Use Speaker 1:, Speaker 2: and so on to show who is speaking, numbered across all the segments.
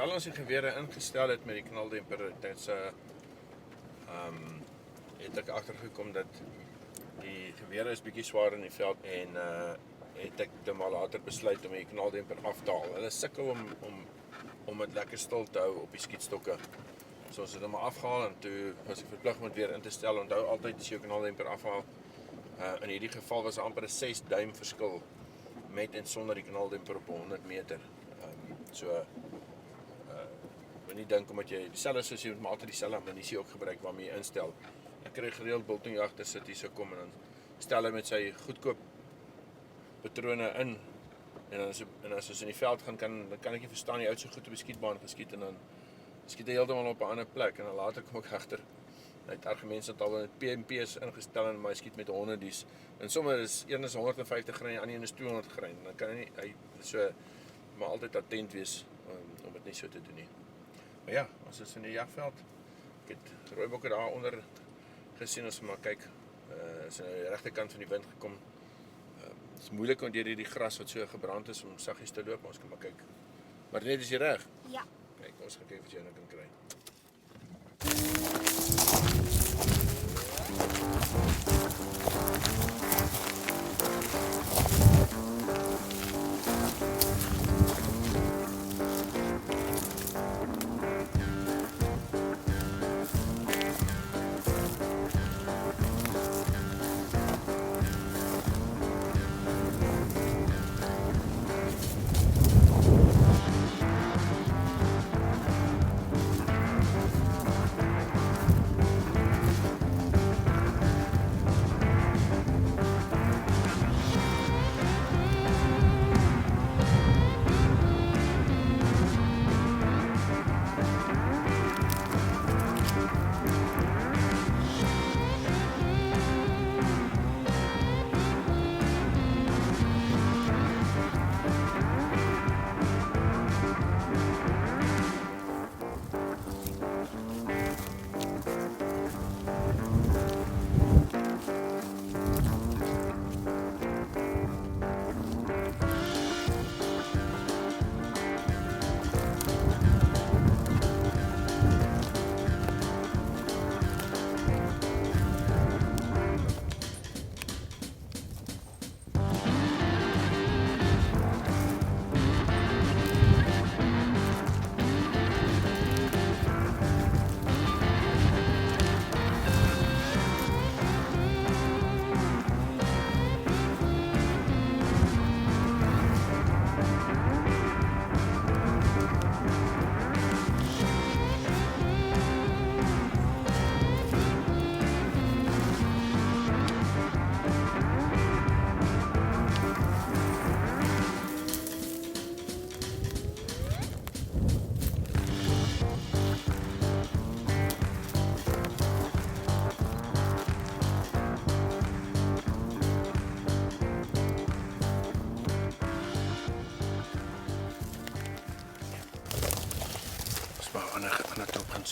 Speaker 1: terwyl ons die gewere ingestel het met die knaldemper, het ek agtergekom dat die gewere is bietjie swaar in die veld en het ek dan maar later besluit om die knaldemper af te haal. Hulle sukkel om dit lekker stil te hou op die skietstokke. So ons het hom afgehaal en toe was ek verplig om dit weer in te stel. Onthou altyd as jy jou knaldemper afhaal. In hierdie geval was amper 'n 6 duim verskil met en sonder die knaldemper op 100 meter. Moet nie dink omdat jy dieselfde soos jy moet altyd dieselfde ammunisie ook gebruik waarmee jy instel. Ek kry gereeld biltongjagters sit hier so kom en dan stel hy met sy goedkoop patrone in en as ons in die veld gaan dan kan ek nie verstaan die ou so goed op die skietbaan geskiet en dan skiet hy heeltemal op 'n ander plek en dan later kom ek agter hy het argumente dat al met PMP's ingestel en maar skiet met 100 dies. En sommer is een is 150 grain, die ander een is 200 grain. Dan kan hy so maar altyd attent wees om dit nie so te doen nie. Maar ja, ons is in die jagveld. Ek het rooibokke daar onder gesien, ons maar kyk. Is aan die regterkant van die wind gekom. Het is moeilik om deur hierdie gras wat so gebrand is om saggies te loop, maar ons kan maar kyk. Maar net is jy reg?
Speaker 2: Ja.
Speaker 1: Kyk, ons gaan kyk wat jy nou kan kry.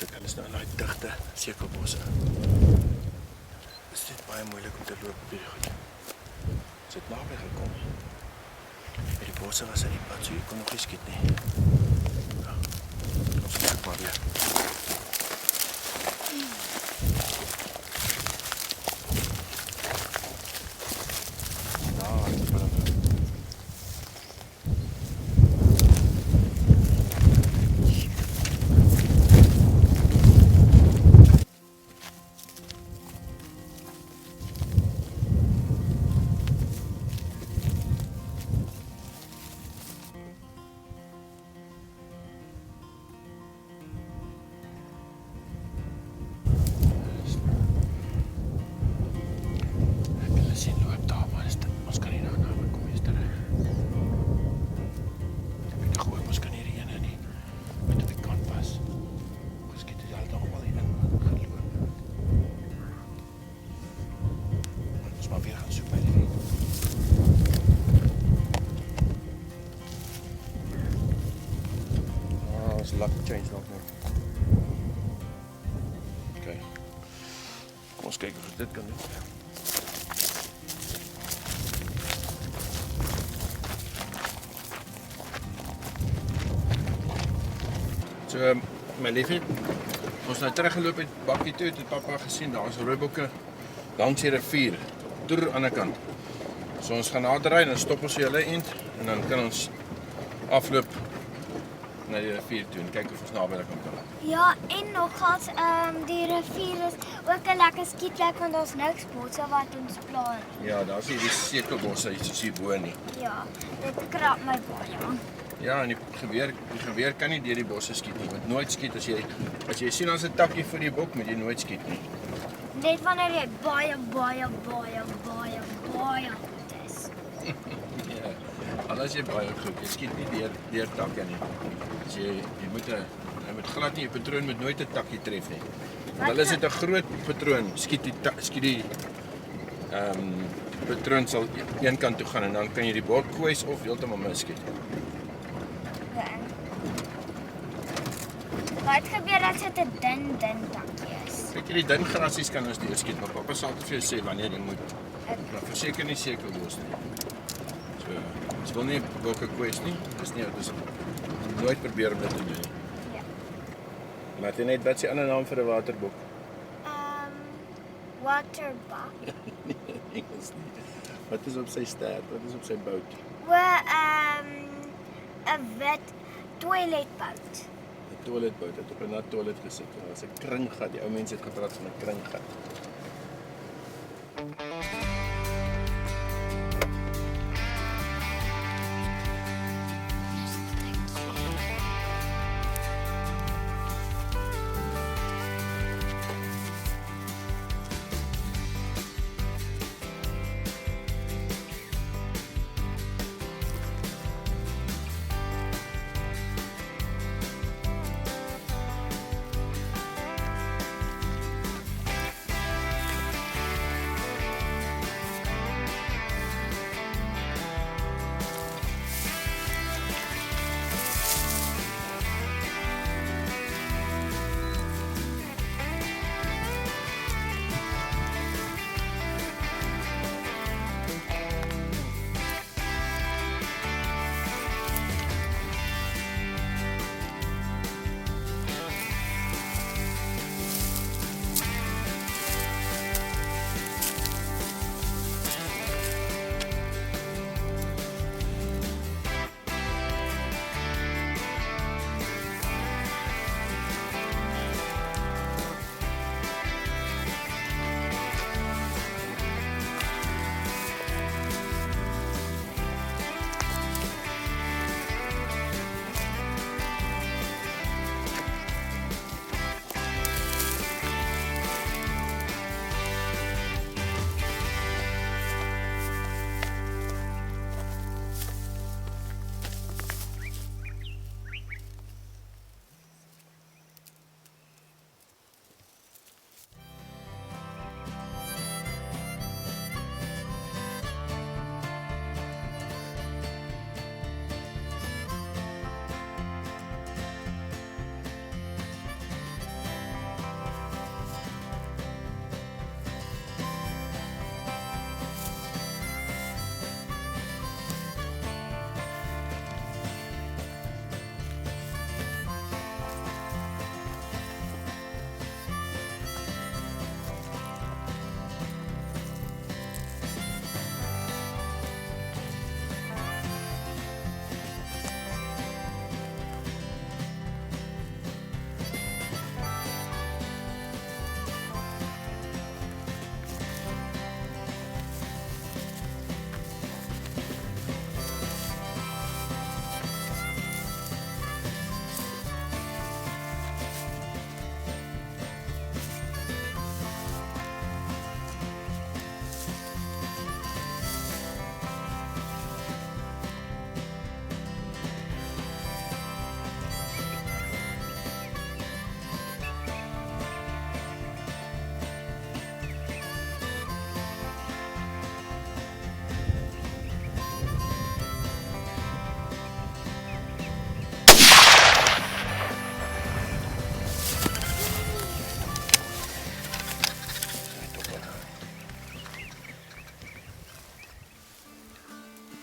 Speaker 1: soek. Hulle is nou in daai digte sekelbosse. Dit is baie moeilik om te loop op hierdie goed. Ons het naby gekom. Die bosse was aan die pad, so jy kon nog nie skiet nie. Ja, ons kyk maar weer. Luck change nog nie. Okay. Kom ons kyk of ons dit kan doen. So, my liefie, ons nou teruggeloop het bakkie toe, het papa gesien, daar is rooibokke langs die rivier, toer aan die kant. So ons gaan nader ry, dan stop ons julle eind, en dan kan ons afloop na die rivier toe, en kyk of ons naby kan kom.
Speaker 2: Ja, en nogals, die rivier is ook 'n lekker skietplek, want daar's niks bosse wat ons pla nie.
Speaker 1: Ja, daar is hierdie sekelbosse soos hierbo nie.
Speaker 2: Ja, dit krap my baie.
Speaker 1: Ja, en die geweer kan nie deur die bosse skiet nie. Jy moet nooit skiet as jy sien as 'n takkie vir die bok, moet jy nooit skiet nie.
Speaker 2: Net wanneer jy baie goed is.
Speaker 1: Ja, anders jy baie goed. Jy skiet nie deur takke nie. As jy moet glad nie, 'n patroon moet nooit 'n takkie tref nie. Want hulle is dit 'n groot patroon, skiet die patroon sal een kant toe gaan en dan kan jy die bok kwes of heeltemal misskiet.
Speaker 2: Wat gebeur as dit 'n dun takkie is?
Speaker 1: Kyk, die dun grasies kan ons deurskiet, maar papa sal vir jou sê wanneer jy moet. Maar verseker nie sekelbos nie. So, ons wil nie bokke kwes nie. Dis nooit probeer om dit te doen nie.
Speaker 2: Ja.
Speaker 1: Maar dit net wat is die ander naam vir 'n waterbok?
Speaker 2: Waterbak.
Speaker 1: Engels nie. Wat is op sy stert? Wat is op sy bout?
Speaker 2: 'n wit toiletbout.
Speaker 1: 'n Toiletbout het op 'n nat toilet gesit. Daar was 'n kringgat. Die ou mense het gepraat van 'n kringgat.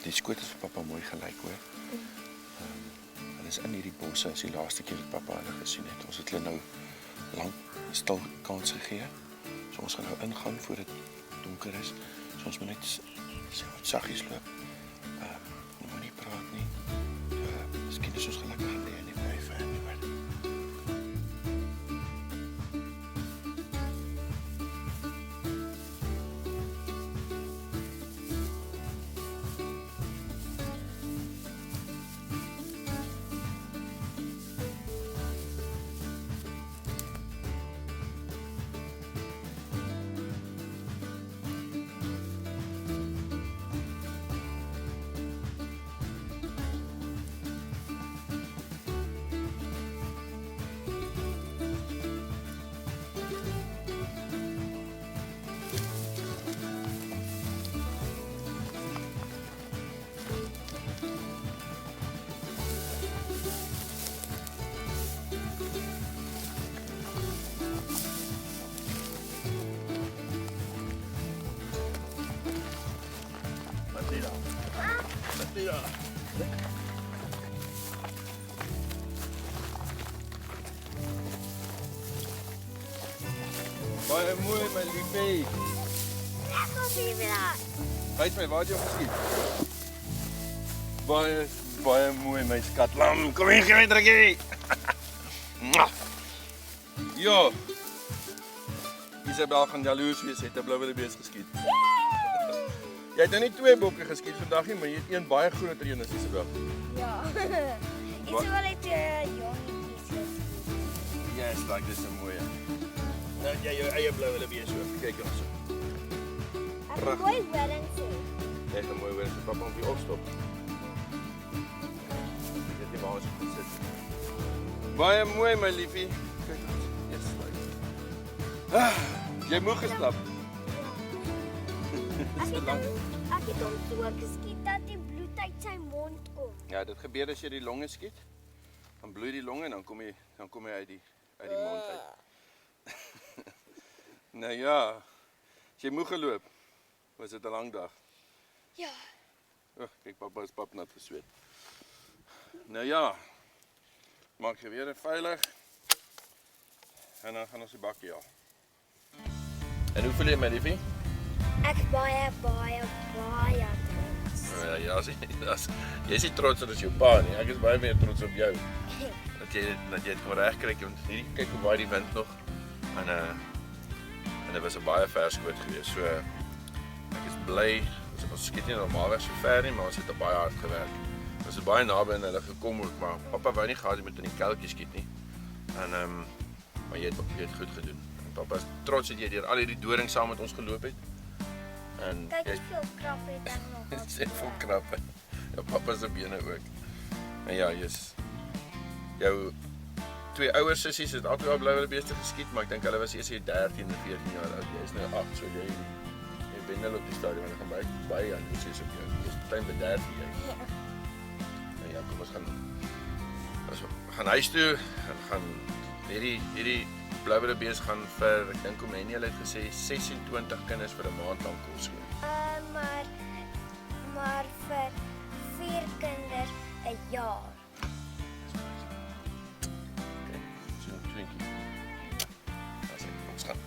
Speaker 1: Die skoot is vir pappa mooi gelyk hoor. is in hierdie bosse, is die laaste keer dat pappa hulle gesien het. Ons het hulle nou lank stil kans gegee. So ons gaan nou ingaan voor dit donker is. So ons moet net sê wat saggies loop. Moet nie praat nie. Miskien is ons gelukkig gaan lê in die vyf en nie wat. Matilda. Baie mooi my liefie.
Speaker 2: Lekker Sivela.
Speaker 1: Wys my waar jy geskiet. Baie mooi my skatlam. Kom hier, gee my drukkie. Ja. Isabel gaan jaloers wees, het 'n blou wildebees geskiet. Jy het nou nie 2 bokke geskiet vandag nie, maar jy het een baie groter een as Isabel.
Speaker 2: Ja. Isabel het jongetjies geskiet.
Speaker 1: Yes, like dis 'n mooi een. Nou jy jou eie blou wildebees ook. Kyk ons.
Speaker 2: Ek het mooi hoorings hê.
Speaker 1: Jy gaan mooi hoorings. Papa moet weer opstop. Dit is waar ons moet sit. Baie mooi my liefie. Kyk ons. Yes, like. Jy moeg geslap.
Speaker 2: Ek het hom so geskiet dat die bloed uit sy mond kom.
Speaker 1: Ja, dit gebeur as jy die longe skiet. Dan bloei die longe en dan kom hy uit die mond uit. Nou ja. As jy moeg geloop, was dit 'n lang dag.
Speaker 2: Ja.
Speaker 1: Kyk, papa is pap nat gesweet. Nou ja. Maak gewere veilig. En dan gaan ons die bakkie haal. En hoe voel jy my liefie?
Speaker 2: Ek is baie trots.
Speaker 1: Ja, jy is nie trots op jou pa nie. Ek is baie meer trots op jou. Dat jy dit kon regkry. Want hierdie kyk hoe baie die wind nog. En dit was 'n baie ver skoot geweest. So ek is bly. Ons skiet nie normaalweg so ver nie, maar ons het baie hard gewerk. Ons het baie naby aan hulle gekom ook, maar pappa wou nie gehad jy moet in die kelkies skiet nie. Maar jy het goed gedoen. En pappa is trots dat jy deur al hierdie doring saam met ons geloop het. En
Speaker 2: kyk hoeveel krap het ek nog.
Speaker 1: Dit is vol krappe. Ja, papa se bene ook. En ja, jou 2 ouer sissies het altyd al blou wildebeeste geskiet, maar ek dink hulle was eers 13 en 14 jaar oud. Jy is nou 8, so jy wen hulle op die stadium en gaan baie jaloers wees op jou. Jy is klein bederf jy. En ja, kom ons gaan huis toe en gaan hierdie blou wildebeeste gaan vir, ek dink Omenie het gesê 26 kinders vir 'n maand lank kos gee.
Speaker 2: Maar vir 4 kinders 'n jaar.
Speaker 1: Okay, so 20. Ons gaan.